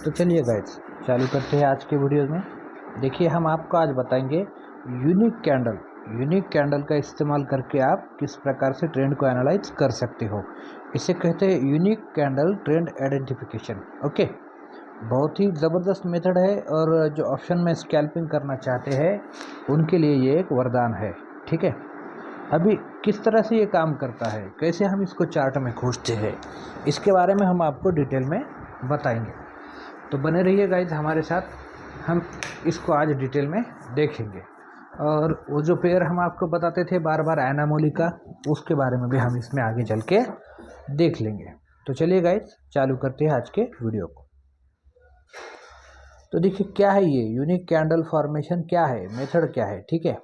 तो चलिए गाइस चालू करते हैं आज के वीडियो में। देखिए हम आपको आज बताएंगे यूनिक कैंडल का इस्तेमाल करके आप किस प्रकार से ट्रेंड को एनालाइज कर सकते हो। इसे कहते हैं unique candle trend identification. Okay, बहुत ही ज़बरदस्त मेथड है और जो ऑप्शन में स्कैल्पिंग करना चाहते हैं उनके लिए ये एक वरदान है। ठीक है, अभी किस तरह से ये काम करता है, कैसे हम इसको चार्ट में खोजते हैं, इसके बारे में हम आपको डिटेल में बताएंगे। तो बने रहिए गाइज हमारे साथ, हम इसको आज डिटेल में देखेंगे। और वो जो पेयर हम आपको बताते थे बार बार एनामोली का, उसके बारे में भी हम इसमें आगे चल के देख लेंगे। तो चलिए गाइज चालू करते हैं आज के वीडियो को। तो देखिए क्या है ये यूनिक कैंडल फॉर्मेशन, क्या है मेथड, क्या है। ठीक है,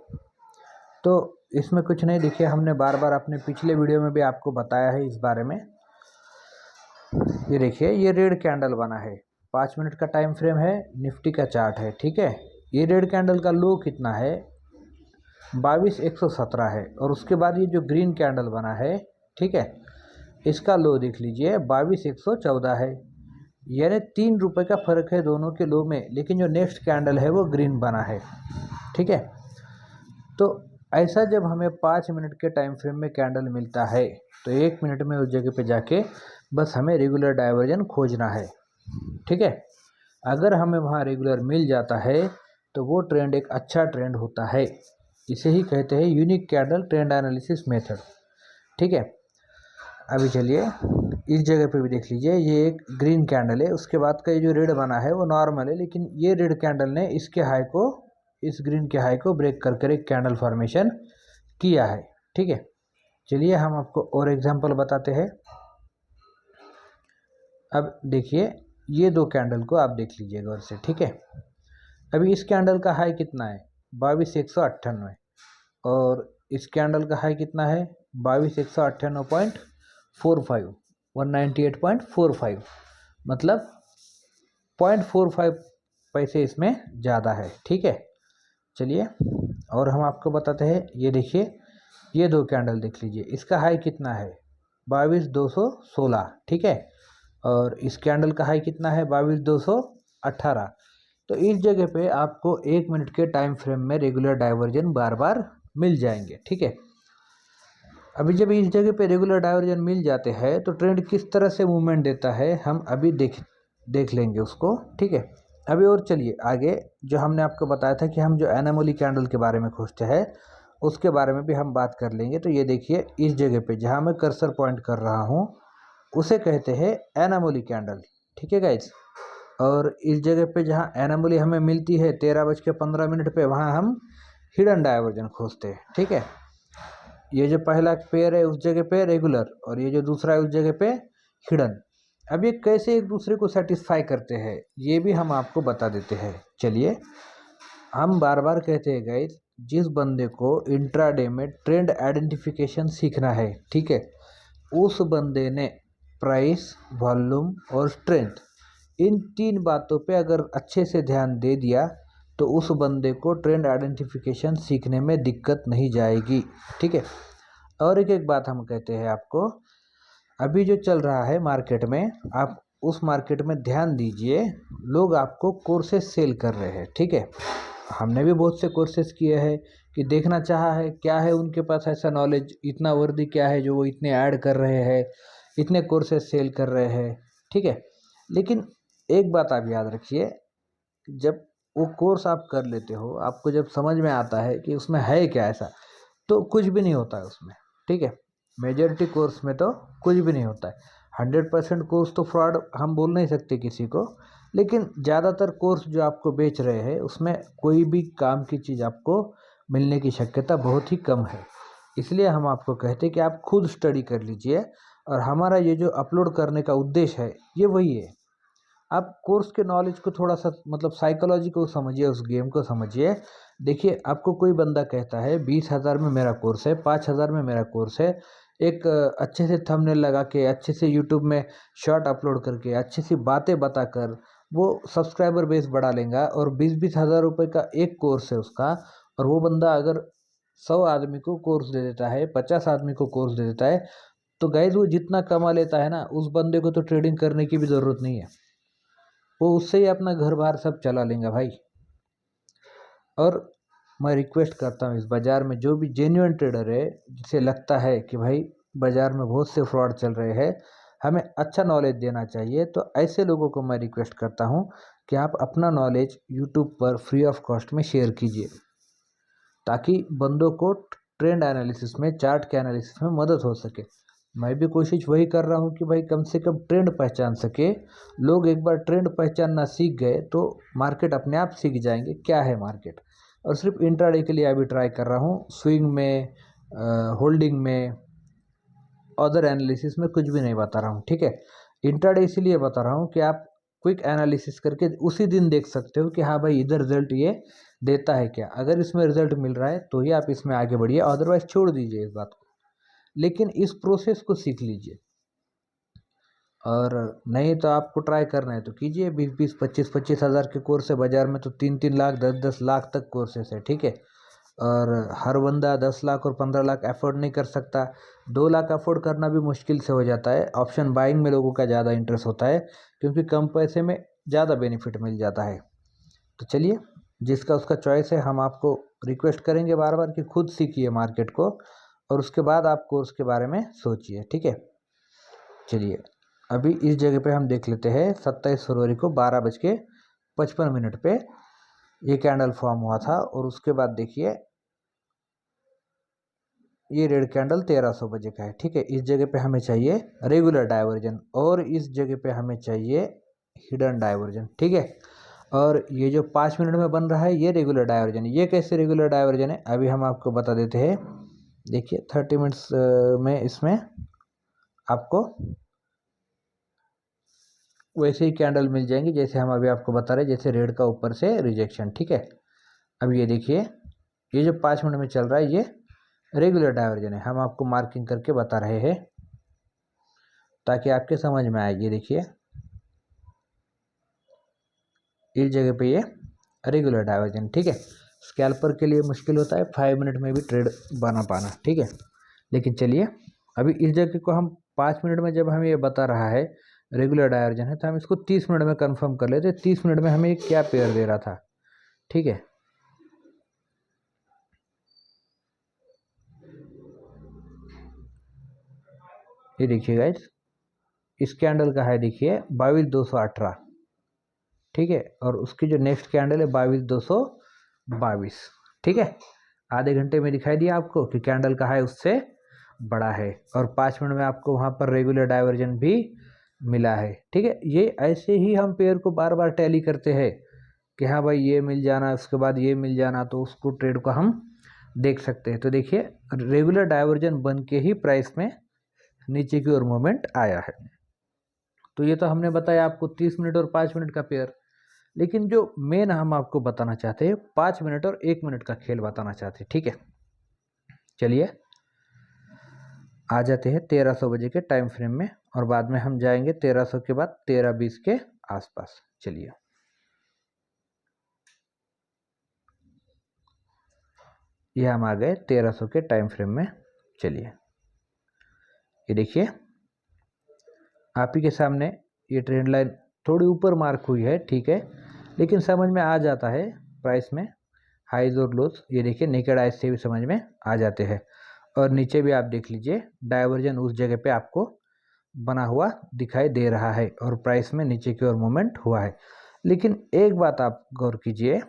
तो इसमें कुछ नहीं, देखिए हमने बार बार अपने पिछले वीडियो में भी आपको बताया है इस बारे में। ये देखिए ये रेड कैंडल बना है, 5 मिनट का टाइम फ्रेम है, निफ्टी का चार्ट है। ठीक है, ये रेड कैंडल का लो कितना है, 22,117 है। और उसके बाद ये जो ग्रीन कैंडल बना है, ठीक है, इसका लो देख लीजिए 22,114 है। यानी 3 रुपये का फ़र्क है दोनों के लो में, लेकिन जो नेक्स्ट कैंडल है वो ग्रीन बना है। ठीक है, तो ऐसा जब हमें 5 मिनट के टाइम फ्रेम में कैंडल मिलता है तो 1 मिनट में उस जगह पे जाके बस हमें रेगुलर डाइवर्जन खोजना है। ठीक है, अगर हमें वहाँ रेगुलर मिल जाता है तो वो ट्रेंड एक अच्छा ट्रेंड होता है। इसे ही कहते हैं unique candle trend analysis method. ठीक है, अभी चलिए इस जगह पे भी देख लीजिए, ये एक ग्रीन कैंडल है, उसके बाद का ये जो रेड बना है वो नॉर्मल है, लेकिन ये रेड कैंडल ने इसके हाई को, इस ग्रीन के हाई को ब्रेक कर एक कैंडल फॉर्मेशन किया है। ठीक है, चलिए हम आपको और एग्जांपल बताते हैं। अब देखिए ये दो कैंडल को आप देख लीजिए गौर से। ठीक है, अभी इस कैंडल का हाई कितना है, 22,198, और इस कैंडल का हाई कितना है, 22,198.45, 198.45, मतलब 0.45 पैसे इसमें ज़्यादा है। ठीक है, चलिए और हम आपको बताते हैं, ये देखिए ये दो कैंडल देख लीजिए, इसका हाई कितना है, 22,216। ठीक है, और इस कैंडल का हाई कितना है, 22,218। तो इस जगह पे आपको 1 मिनट के टाइम फ्रेम में रेगुलर डाइवर्जन बार बार मिल जाएंगे। ठीक है, अभी जब इस जगह पे रेगुलर डाइवर्जन मिल जाते हैं तो ट्रेंड किस तरह से मूवमेंट देता है हम अभी देख लेंगे उसको। ठीक है, अभी और चलिए आगे, जो हमने आपको बताया था कि हम जो एनामोली कैंडल के बारे में खोजते हैं उसके बारे में भी हम बात कर लेंगे। तो ये देखिए इस जगह पे जहाँ मैं कर्सर पॉइंट कर रहा हूँ उसे कहते हैं एनामोली कैंडल। ठीक है गाइज, और इस जगह पे जहाँ एनामोली हमें मिलती है 13:15 पे, वहाँ हम हिडन डाइवर्जन खोजते हैं। ठीक है, ये जो पहला पेयर है उस जगह पे रेगुलर, और ये जो दूसरा है उस जगह पे हिडन। अब ये कैसे एक दूसरे को सेटिस्फाई करते हैं ये भी हम आपको बता देते हैं। चलिए, हम बार बार कहते हैं गाइस, जिस बंदे को इंट्राडे में ट्रेंड आइडेंटिफिकेशन सीखना है, ठीक है, उस बंदे ने प्राइस, वॉल्यूम और स्ट्रेंथ, इन 3 बातों पे अगर अच्छे से ध्यान दे दिया तो उस बंदे को ट्रेंड आइडेंटिफिकेशन सीखने में दिक्कत नहीं जाएगी। ठीक है, और एक बात हम कहते हैं आपको, अभी जो चल रहा है मार्केट में, आप उस मार्केट में ध्यान दीजिए, लोग आपको कोर्सेस सेल कर रहे हैं। ठीक है, हमने भी बहुत से कोर्सेज किए हैं कि देखना चाहा है क्या है उनके पास ऐसा नॉलेज, इतना वर्दी क्या है जो वो इतने ऐड कर रहे हैं, इतने कोर्सेज सेल कर रहे हैं। ठीक है, लेकिन एक बात आप याद रखिए, जब वो कोर्स आप कर लेते हो, आपको जब समझ में आता है कि उसमें है क्या ऐसा, तो कुछ भी नहीं होता है उसमें। ठीक है, मेजॉरिटी कोर्स में तो कुछ भी नहीं होता है। 100% कोर्स तो फ्रॉड हम बोल नहीं सकते किसी को, लेकिन ज़्यादातर कोर्स जो आपको बेच रहे हैं उसमें कोई भी काम की चीज़ आपको मिलने की शक्यता बहुत ही कम है। इसलिए हम आपको कहते हैं कि आप खुद स्टडी कर लीजिए, और हमारा ये जो अपलोड करने का उद्देश्य है ये वही है। आप कोर्स के नॉलेज को थोड़ा सा, मतलब साइकोलॉजी को समझिए, उस गेम को समझिए। देखिए आपको कोई बंदा कहता है 20,000 में मेरा कोर्स है, 5,000 में मेरा कोर्स है, एक अच्छे से थंबनेल लगा के, अच्छे से यूट्यूब में शॉर्ट अपलोड करके, अच्छी सी बातें बताकर वो सब्सक्राइबर बेस बढ़ा लेगा, और 20-20 हज़ार रुपये का एक कोर्स है उसका, और वो बंदा अगर 100 आदमी को कोर्स दे देता है, 50 आदमी को कोर्स दे देता है, तो गाइज वो जितना कमा लेता है ना, उस बंदे को तो ट्रेडिंग करने की भी ज़रूरत नहीं है। वो उससे ही अपना घर बार सब चला लेंगे भाई। और मैं रिक्वेस्ट करता हूँ इस बाज़ार में जो भी जेन्युइन ट्रेडर है, जिसे लगता है कि भाई बाज़ार में बहुत से फ्रॉड चल रहे हैं, हमें अच्छा नॉलेज देना चाहिए, तो ऐसे लोगों को मैं रिक्वेस्ट करता हूँ कि आप अपना नॉलेज यूट्यूब पर फ्री ऑफ कॉस्ट में शेयर कीजिए, ताकि बंदों को ट्रेंड एनालिसिस में, चार्ट के एनालिसिस में मदद हो सके। मैं भी कोशिश वही कर रहा हूँ कि भाई कम से कम ट्रेंड पहचान सके। लोग एक बार ट्रेंड पहचानना सीख गए तो मार्केट अपने आप सीख जाएंगे क्या है मार्केट। और सिर्फ इंट्राडे के लिए अभी ट्राई कर रहा हूँ, स्विंग में, होल्डिंग में, अदर एनालिसिस में कुछ भी नहीं बता रहा हूँ, ठीक है। इंट्राडे इसीलिए बता रहा हूँ कि आप क्विक एनालिसिस करके उसी दिन देख सकते हो कि हाँ भाई इधर रिजल्ट ये देता है क्या। अगर इसमें रिजल्ट मिल रहा है तो ही आप इसमें आगे बढ़िए, अदरवाइज छोड़ दीजिए इस बात को। लेकिन इस प्रोसेस को सीख लीजिए, और नहीं तो आपको ट्राई करना है तो कीजिए। 20-20, 25-25 हज़ार के कोर्स है बाज़ार में, तो 3-3 लाख, 10-10 लाख तक कोर्सेस है, ठीक है। और हर बंदा 10 लाख और 15 लाख अफोर्ड नहीं कर सकता। 2 लाख अफोर्ड करना भी मुश्किल से हो जाता है। ऑप्शन बाइंग में लोगों का ज़्यादा इंटरेस्ट होता है, क्योंकि कम पैसे में ज़्यादा बेनिफिट मिल जाता है। तो चलिए, जिसका उसका चॉइस है। हम आपको रिक्वेस्ट करेंगे बार बार कि खुद सीखिए मार्केट को, और उसके बाद आप कोर्स के बारे में सोचिए, ठीक है। चलिए, अभी इस जगह पे हम देख लेते हैं 27 फरवरी को 12:55 पे ये कैंडल फॉर्म हुआ था। और उसके बाद देखिए ये रेड कैंडल 1300 बजे का है, ठीक है। इस जगह पे हमें चाहिए रेगुलर डाइवर्जन, और इस जगह पे हमें चाहिए हिडन डाइवर्जन, ठीक है। और ये जो 5 मिनट में बन रहा है ये रेगुलर डाइवर्जन। ये कैसे रेगुलर डाइवर्जन है अभी हम आपको बता देते हैं। देखिए 30 मिनट्स में इसमें आपको वैसे ही कैंडल मिल जाएंगी जैसे हम अभी आपको बता रहे हैं, जैसे रेड का ऊपर से रिजेक्शन, ठीक है। अब ये देखिए ये जो 5 मिनट में चल रहा है ये रेगुलर डाइवर्जन है। हम आपको मार्किंग करके बता रहे हैं ताकि आपके समझ में आए। ये देखिए इस जगह पे ये रेगुलर डाइवर्जन, ठीक है। स्कैल्पर के लिए मुश्किल होता है 5 मिनट में भी ट्रेड बना पाना, ठीक है। लेकिन चलिए, अभी इस जगह को हम 5 मिनट में जब हमें ये बता रहा है रेगुलर डाइवर्जन है, तो हम इसको 30 मिनट में कंफर्म कर लेते। 30 मिनट में हमें क्या पेयर दे रहा था, ठीक है। ये देखिए गाइस, इस कैंडल का है देखिए 22,218, ठीक है। और उसकी जो नेक्स्ट कैंडल है 22,222, ठीक है। आधे घंटे में दिखाई दिया आपको कि कैंडल का है उससे बड़ा है, और 5 मिनट में आपको वहाँ पर रेगुलर डाइवर्जन भी मिला है, ठीक है। ये ऐसे ही हम पेयर को बार बार टैली करते हैं कि हाँ भाई ये मिल जाना, उसके बाद ये मिल जाना, तो उसको ट्रेड को हम देख सकते हैं। तो देखिए रेगुलर डाइवर्जन बन के ही प्राइस में नीचे की ओर मूवमेंट आया है। तो ये तो हमने बताया आपको 30 मिनट और 5 मिनट का पेयर। लेकिन जो मेन हम आपको बताना चाहते हैं 5 मिनट और 1 मिनट का खेल बताना चाहते हैं, ठीक है। चलिए आ जाते हैं 1300 बजे के टाइम फ्रेम में, और बाद में हम जाएंगे 1300 के बाद 13:20 के आसपास। चलिए ये हम आ गए 1300 के टाइम फ्रेम में। चलिए ये देखिए आप ही के सामने ये ट्रेंड लाइन थोड़ी ऊपर मार्क हुई है, ठीक है। लेकिन समझ में आ जाता है प्राइस में हाइज और लोज, ये देखिए नेकेड आइज से भी समझ में आ जाते हैं। और नीचे भी आप देख लीजिए डाइवर्जन उस जगह पे आपको बना हुआ दिखाई दे रहा है, और प्राइस में नीचे की ओर मूवमेंट हुआ है। लेकिन एक बात आप गौर कीजिए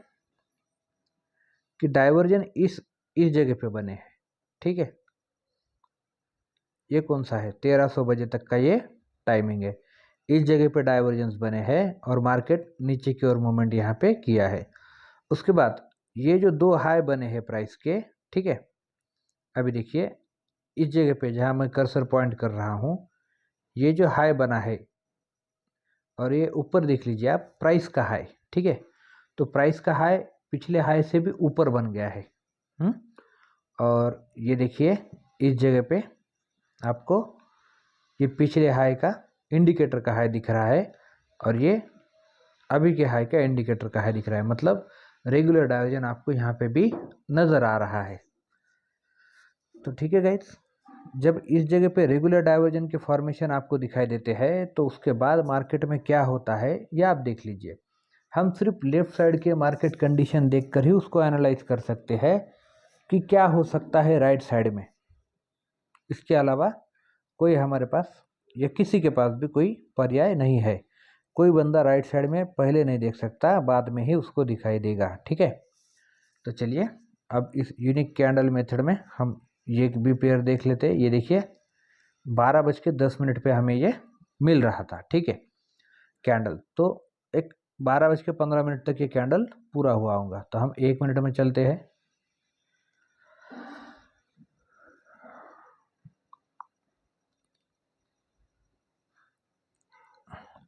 कि डाइवर्जन इस जगह पे बने हैं, ठीक है। ये कौन सा है, 1300 बजे तक का ये टाइमिंग है। इस जगह पे डाइवर्जेंस बने हैं और मार्केट नीचे की ओर मूवमेंट यहाँ पे किया है। उसके बाद ये जो दो हाई बने हैं प्राइस के, ठीक है। अभी देखिए इस जगह पे जहाँ मैं कर्सर पॉइंट कर रहा हूँ, ये जो हाई बना है, और ये ऊपर देख लीजिए आप प्राइस का हाई, ठीक है। तो प्राइस का हाई पिछले हाई से भी ऊपर बन गया है। और ये देखिए इस जगह पे आपको ये पिछले हाई का इंडिकेटर का हाई दिख रहा है, और ये अभी के हाई का इंडिकेटर का हाई दिख रहा है। मतलब रेगुलर डाइवर्जन आपको यहाँ पे भी नज़र आ रहा है। तो ठीक है गाइस, जब इस जगह पे रेगुलर डाइवर्जन के फॉर्मेशन आपको दिखाई देते हैं तो उसके बाद मार्केट में क्या होता है ये आप देख लीजिए। हम सिर्फ लेफ्ट साइड के मार्केट कंडीशन देखकर ही उसको एनालाइज कर सकते हैं कि क्या हो सकता है राइट साइड में। इसके अलावा कोई हमारे पास या किसी के पास भी कोई पर्याय नहीं है। कोई बंदा राइट साइड में पहले नहीं देख सकता, बाद में ही उसको दिखाई देगा। ठीक है, तो चलिए अब इस यूनिक कैंडल मेथड में हम ये एक भी पेयर देख लेते हैं। ये देखिए 12:10 पे हमें ये मिल रहा था। ठीक है, कैंडल तो एक 12:15 तक ये कैंडल पूरा हुआ होगा। तो हम 1 मिनट में चलते हैं।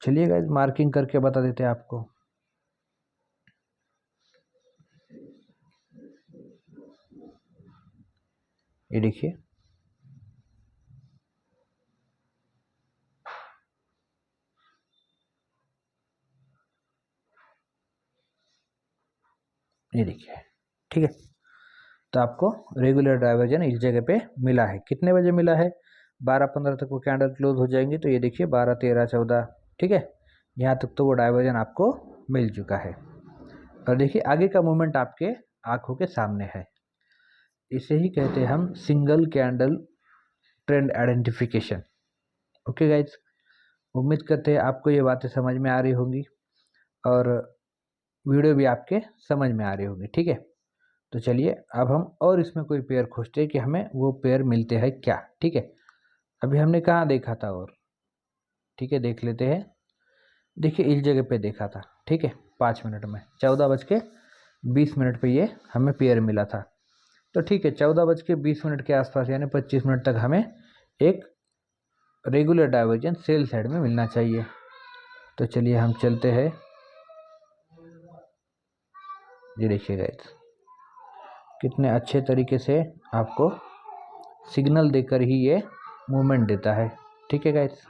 चलिए गाइस मार्किंग करके बता देते हैं आपको। ये देखिए ये देखिए। ठीक है, तो आपको रेगुलर डाइवर्जन इस जगह पे मिला है। कितने बजे मिला है? 12:15 तक वो कैंडल क्लोज हो जाएंगे। तो ये देखिए 12, 13, 14। ठीक है, यहाँ तक तो वो डाइवर्जन आपको मिल चुका है। और देखिए आगे का मूवमेंट आपके आंखों के सामने है। इसे ही कहते हैं हम single candle trend identification. Okay guys, उम्मीद करते हैं आपको ये बातें समझ में आ रही होंगी और वीडियो भी आपके समझ में आ रही होगी। ठीक है, तो चलिए अब हम और इसमें कोई पेयर खोजते हैं कि हमें वो पेयर मिलते हैं क्या। ठीक है, अभी हमने कहाँ देखा था और ठीक है देख लेते हैं। देखिए इस जगह पे देखा था। ठीक है, 5 मिनट में 14:20 पे ये हमें पेयर मिला था। तो ठीक है 14:20 के आसपास यानी 25 मिनट तक हमें एक रेगुलर डाइवर्जन सेल साइड में मिलना चाहिए। तो चलिए हम चलते हैं। ये देखिए गाइस कितने अच्छे तरीके से आपको सिग्नल देकर ही ये मूवमेंट देता है। ठीक है गाइस,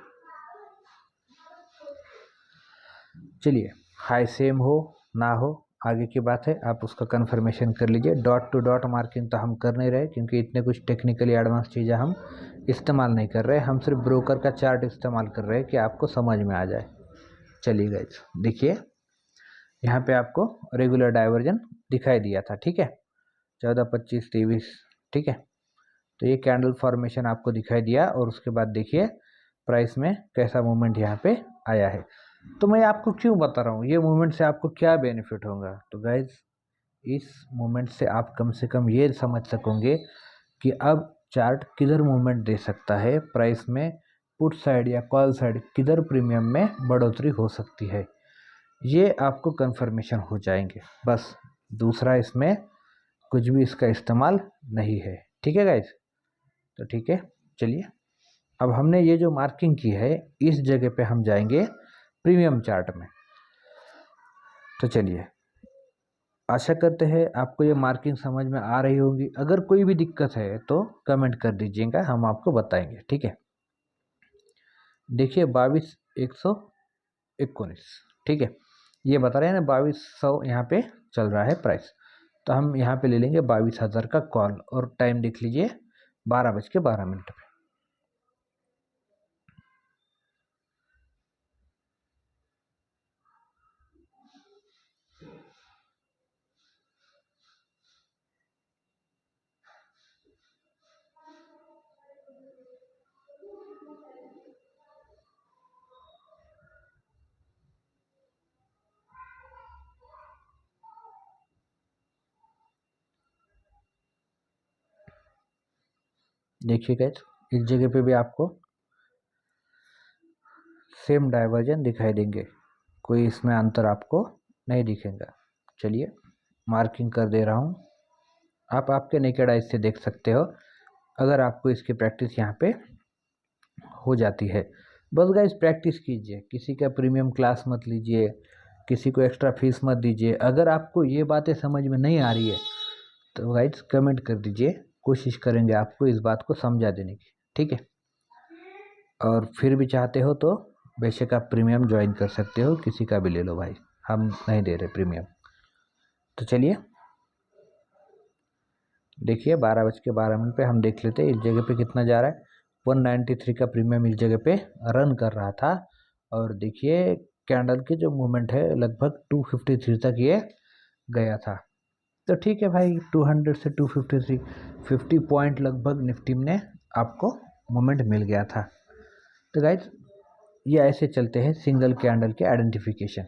चलिए हाई सेम हो ना हो आगे की बात है, आप उसका कंफर्मेशन कर लीजिए। डॉट टू डॉट मार्किंग तो हम कर नहीं रहे क्योंकि इतने कुछ टेक्निकली एडवांस चीज़ें हम इस्तेमाल नहीं कर रहे। हम सिर्फ ब्रोकर का चार्ट इस्तेमाल कर रहे हैं कि आपको समझ में आ जाए। चलिए गाइस देखिए यहाँ पे आपको रेगुलर डाइवर्जन दिखाई दिया था। ठीक है, 14, 25, 23। ठीक है, तो ये कैंडल फॉर्मेशन आपको दिखाई दिया और उसके बाद देखिए प्राइस में कैसा मूवमेंट यहाँ पे आया है। तो मैं आपको क्यों बता रहा हूँ ये मूवमेंट से आपको क्या बेनिफिट होगा। तो गाइज इस मूवमेंट से कम ये समझ सकोगे कि अब चार्ट किधर मूवमेंट दे सकता है, प्राइस में पुट साइड या कॉल साइड किधर प्रीमियम में बढ़ोतरी हो सकती है, ये आपको कंफर्मेशन हो जाएंगे। बस दूसरा इसमें कुछ भी इसका इस्तेमाल नहीं है। ठीक है गाइज, तो ठीक है चलिए अब हमने ये जो मार्किंग की है इस जगह पे हम जाएंगे प्रीमियम चार्ट में। तो चलिए आशा करते हैं आपको ये मार्किंग समझ में आ रही होगी। अगर कोई भी दिक्कत है तो कमेंट कर दीजिएगा, हम आपको बताएंगे। ठीक है, देखिए 22,119। ठीक है, ये बता रहे हैं ना 2200 यहाँ पे चल रहा है प्राइस। तो हम यहाँ पे ले लेंगे 22,000 का कॉल और टाइम देख लीजिए 12:12 पे। देखिए गाइस इस जगह पे भी आपको सेम डाइवर्जन दिखाई देंगे, कोई इसमें अंतर आपको नहीं दिखेगा। चलिए मार्किंग कर दे रहा हूँ, आप आपके नेकेड आइज से देख सकते हो अगर आपको इसकी प्रैक्टिस यहाँ पे हो जाती है। बस गाइस प्रैक्टिस कीजिए, किसी का प्रीमियम क्लास मत लीजिए, किसी को एक्स्ट्रा फीस मत दीजिए। अगर आपको ये बातें समझ में नहीं आ रही है तो गाइस कमेंट कर दीजिए, कोशिश करेंगे आपको इस बात को समझा देने की। ठीक है, और फिर भी चाहते हो तो बेशक आप प्रीमियम ज्वाइन कर सकते हो, किसी का भी ले लो भाई, हम नहीं दे रहे प्रीमियम। तो चलिए देखिए 12:12 पे हम देख लेते हैं इस जगह पे कितना जा रहा है। 193 का प्रीमियम इस जगह पे रन कर रहा था और देखिए कैंडल की जो मूवमेंट है लगभग 253 तक ये गया था। तो ठीक है भाई, 200 से 253 50 पॉइंट लगभग निफ्टी में आपको मोमेंट मिल गया था। तो गाइज ये ऐसे चलते हैं सिंगल कैंडल के आइडेंटिफिकेशन।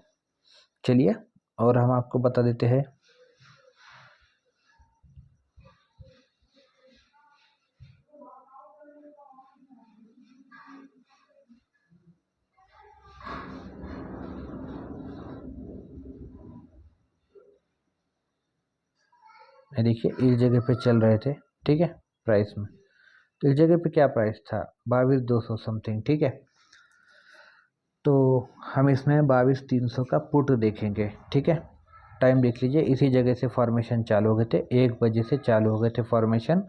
चलिए और हम आपको बता देते हैं देखिए इस जगह पे चल रहे थे, ठीक है, प्राइस में। तो इस जगह पे क्या प्राइस था, 22,200 समथिंग, ठीक है। तो हम इसमें 22,300 का पुट देखेंगे, ठीक है। टाइम देख लीजिए, इसी जगह से फॉर्मेशन चालू हो गए थे, 1 बजे से चालू हो गए थे फॉर्मेशन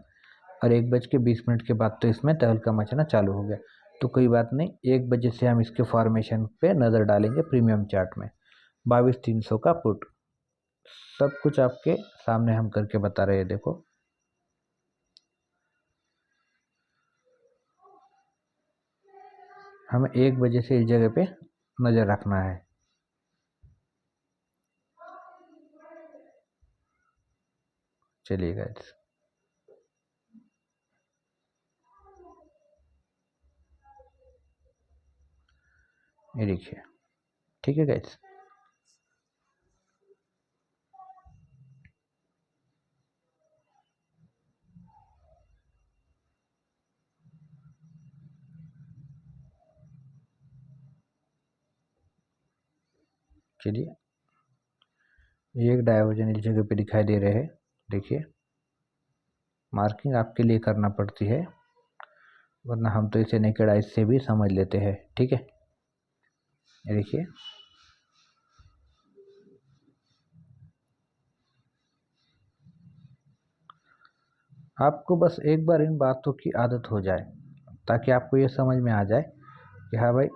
और 1:20 के बाद तो इसमें तहलका मचना चालू हो गया। तो कोई बात नहीं, 1 बजे से हम इसके फॉर्मेशन पे नज़र डालेंगे प्रीमियम चार्ट में। 22,300 का पुट, सब कुछ आपके सामने हम करके बता रहे हैं। देखो हमें 1 बजे से इस जगह पे नज़र रखना है। चलिए गाइस, ये देखिए, ठीक है गाइस। चलिए ये एक डायवर्जन इस जगह पे दिखाई दे रहे हैं। देखिए मार्किंग आपके लिए करना पड़ती है, वरना हम तो इसे नेकेड आइज से भी समझ लेते हैं, ठीक है। ये देखिए आपको बस एक बार इन बातों की आदत हो जाए ताकि आपको ये समझ में आ जाए कि हाँ भाई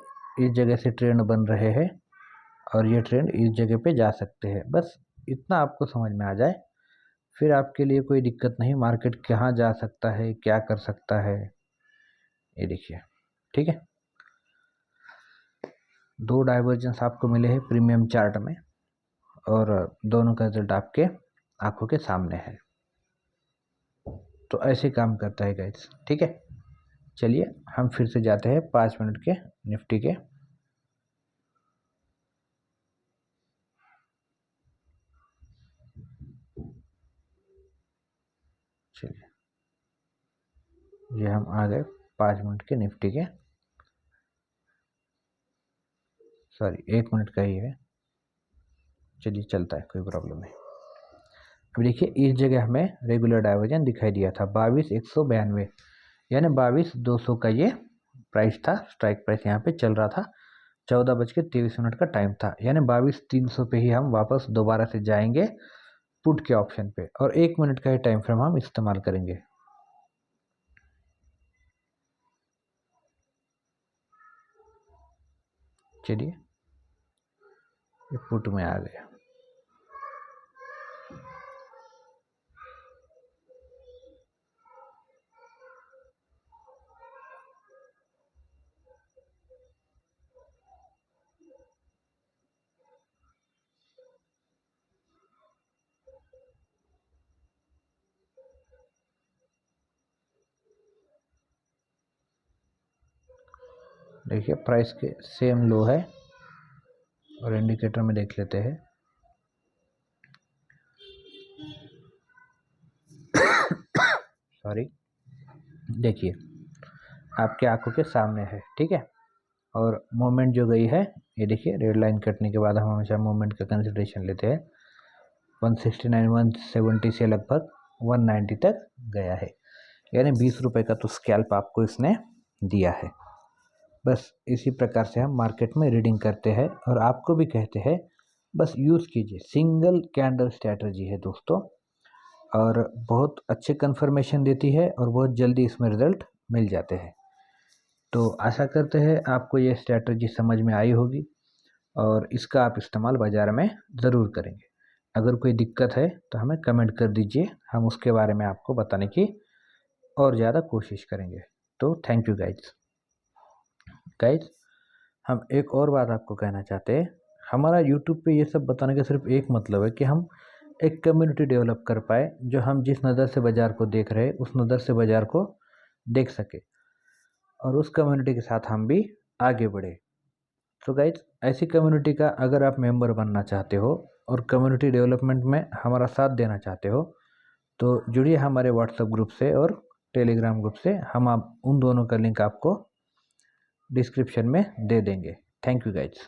इस जगह से ट्रेंड बन रहे हैं और ये ट्रेंड इस जगह पे जा सकते हैं। बस इतना आपको समझ में आ जाए, फिर आपके लिए कोई दिक्कत नहीं, मार्केट कहाँ जा सकता है, क्या कर सकता है। ये देखिए, ठीक है, 2 डाइवर्जेंस आपको मिले हैं प्रीमियम चार्ट में और दोनों का रिजल्ट आपके आंखों के सामने है। तो ऐसे काम करता है गाइस, ठीक है। चलिए हम फिर से जाते हैं 5 मिनट के निफ्टी के। चलिए ये हम आ गए 5 मिनट के निफ्टी के, सॉरी 1 मिनट का ही है। चलिए चलता है, कोई प्रॉब्लम नहीं। अब देखिए इस जगह हमें रेगुलर डाइवर्जन दिखाई दिया था 22,192, यानी 22,200 का ये प्राइस था, स्ट्राइक प्राइस यहाँ पे चल रहा था। 14:23 का टाइम था, यानी 22,300 पे ही हम वापस दोबारा से जाएंगे पुट के ऑप्शन पे और 1 मिनट का ही टाइम फ्रेम हम इस्तेमाल करेंगे। चलिए ये पुट में आ गया। देखिए प्राइस के सेम लो है और इंडिकेटर में देख लेते हैं। सॉरी, देखिए आपके आंखों के सामने है, ठीक है। और मोमेंट जो गई है, ये देखिए रेड लाइन कटने के बाद हम हमेशा मोमेंट का कंसिडरेशन लेते हैं। 169 170 से लगभग 190 तक गया है, यानी 20 रुपये का तो स्कैल्प आपको इसने दिया है। बस इसी प्रकार से हम मार्केट में रीडिंग करते हैं और आपको भी कहते हैं बस यूज़ कीजिए, सिंगल कैंडल स्ट्रैटेजी है दोस्तों और बहुत अच्छे कंफर्मेशन देती है और बहुत जल्दी इसमें रिजल्ट मिल जाते हैं। तो आशा करते हैं आपको ये स्ट्रैटेजी समझ में आई होगी और इसका आप इस्तेमाल बाज़ार में ज़रूर करेंगे। अगर कोई दिक्कत है तो हमें कमेंट कर दीजिए, हम उसके बारे में आपको बताने की और ज़्यादा कोशिश करेंगे। तो थैंक यू गाइज। हम एक और बात आपको कहना चाहते हैं, हमारा यूट्यूब पे ये सब बताने का सिर्फ एक मतलब है कि हम एक कम्युनिटी डेवलप कर पाए, जो हम जिस नज़र से बाज़ार को देख रहे हैं उस नज़र से बाज़ार को देख सके और उस कम्युनिटी के साथ हम भी आगे बढ़े। तो गाइज, ऐसी कम्युनिटी का अगर आप मेंबर बनना चाहते हो और कम्युनिटी डेवलपमेंट में हमारा साथ देना चाहते हो तो जुड़िए हमारे व्हाट्सएप ग्रुप से और टेलीग्राम ग्रुप से। हम आप उन दोनों का लिंक आपको डिस्क्रिप्शन में दे देंगे। Thank you guys.